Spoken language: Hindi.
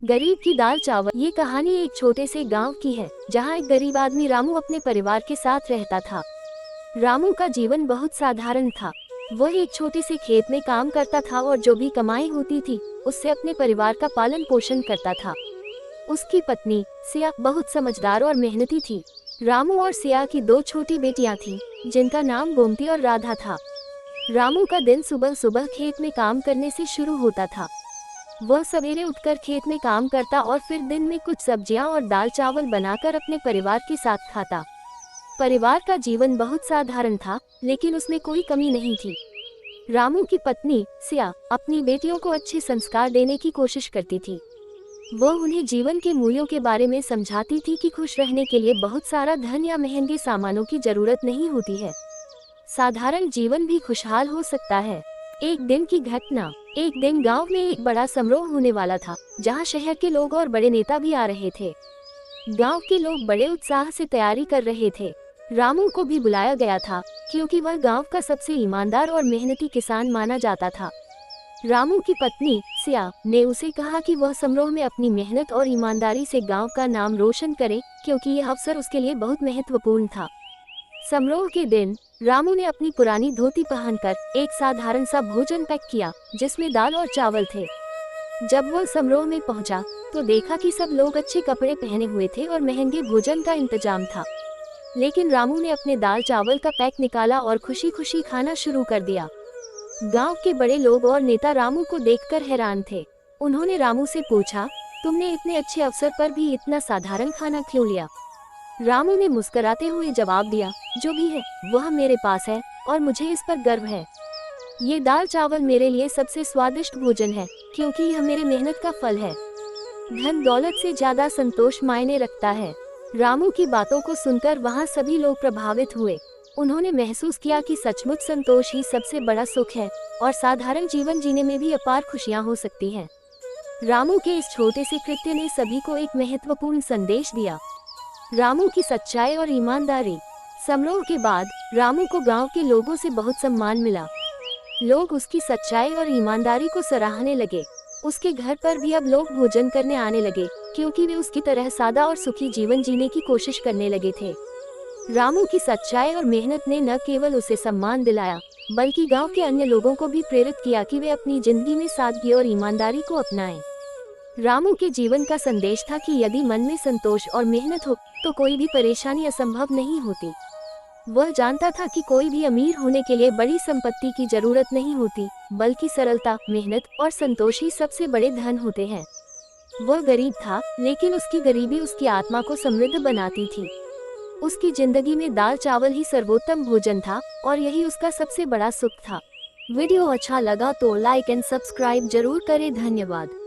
गरीब की दाल चावल। ये कहानी एक छोटे से गांव की है, जहां एक गरीब आदमी रामू अपने परिवार के साथ रहता था। रामू का जीवन बहुत साधारण था। वह एक छोटे से खेत में काम करता था और जो भी कमाई होती थी उससे अपने परिवार का पालन पोषण करता था। उसकी पत्नी सिया बहुत समझदार और मेहनती थी। रामू और सिया की दो छोटी बेटियां थीं, जिनका नाम गोमती और राधा था। रामू का दिन सुबह सुबह खेत में काम करने से शुरू होता था। वह सवेरे उठकर खेत में काम करता और फिर दिन में कुछ सब्जियां और दाल चावल बनाकर अपने परिवार के साथ खाता। परिवार का जीवन बहुत साधारण था, लेकिन उसमें कोई कमी नहीं थी। रामू की पत्नी सिया अपनी बेटियों को अच्छे संस्कार देने की कोशिश करती थी। वह उन्हें जीवन के मूल्यों के बारे में समझाती थी कि खुश रहने के लिए बहुत सारा धन या महंगे सामानों की जरूरत नहीं होती है। साधारण जीवन भी खुशहाल हो सकता है। एक दिन की घटना। एक दिन गांव में एक बड़ा समारोह होने वाला था, जहां शहर के लोग और बड़े नेता भी आ रहे थे। गांव के लोग बड़े उत्साह से तैयारी कर रहे थे। रामू को भी बुलाया गया था, क्योंकि वह गांव का सबसे ईमानदार और मेहनती किसान माना जाता था। रामू की पत्नी सिया ने उसे कहा कि वह समारोह में अपनी मेहनत और ईमानदारी से गांव का नाम रोशन करे, क्योंकि यह अवसर उसके लिए बहुत महत्वपूर्ण था। समारोह के दिन रामू ने अपनी पुरानी धोती पहनकर एक साधारण सा भोजन पैक किया, जिसमें दाल और चावल थे। जब वह समारोह में पहुंचा, तो देखा कि सब लोग अच्छे कपड़े पहने हुए थे और महंगे भोजन का इंतजाम था। लेकिन रामू ने अपने दाल चावल का पैक निकाला और खुशी खुशी खाना शुरू कर दिया। गांव के बड़े लोग और नेता रामू को देखकर हैरान थे। उन्होंने रामू से पूछा, तुमने इतने अच्छे अवसर पर भी इतना साधारण खाना क्यों लिया? रामू ने मुस्कुराते हुए जवाब दिया, जो भी है वह मेरे पास है और मुझे इस पर गर्व है। ये दाल चावल मेरे लिए सबसे स्वादिष्ट भोजन है, क्योंकि यह मेरे मेहनत का फल है। धन दौलत से ज्यादा संतोष मायने रखता है। रामू की बातों को सुनकर वहाँ सभी लोग प्रभावित हुए। उन्होंने महसूस किया कि सचमुच संतोष ही सबसे बड़ा सुख है और साधारण जीवन जीने में भी अपार खुशियाँ हो सकती हैं। रामू के इस छोटे से कृत्य ने सभी को एक महत्वपूर्ण संदेश दिया। रामू की सच्चाई और ईमानदारी। समारोह के बाद रामू को गांव के लोगों से बहुत सम्मान मिला। लोग उसकी सच्चाई और ईमानदारी को सराहने लगे। उसके घर पर भी अब लोग भोजन करने आने लगे, क्योंकि वे उसकी तरह सादा और सुखी जीवन जीने की कोशिश करने लगे थे। रामू की सच्चाई और मेहनत ने न केवल उसे सम्मान दिलाया, बल्कि गांव के अन्य लोगों को भी प्रेरित किया कि वे अपनी जिंदगी में सादगी और ईमानदारी को अपनाएं। रामू के जीवन का संदेश था कि यदि मन में संतोष और मेहनत हो, तो कोई भी परेशानी असंभव नहीं होती। वह जानता था कि कोई भी अमीर होने के लिए बड़ी संपत्ति की जरूरत नहीं होती, बल्कि सरलता, मेहनत और संतोष ही सबसे बड़े धन होते हैं। वह गरीब था, लेकिन उसकी गरीबी उसकी आत्मा को समृद्ध बनाती थी। उसकी जिंदगी में दाल चावल ही सर्वोत्तम भोजन था और यही उसका सबसे बड़ा सुख था। वीडियो अच्छा लगा तो लाइक एंड सब्सक्राइब जरूर करें। धन्यवाद।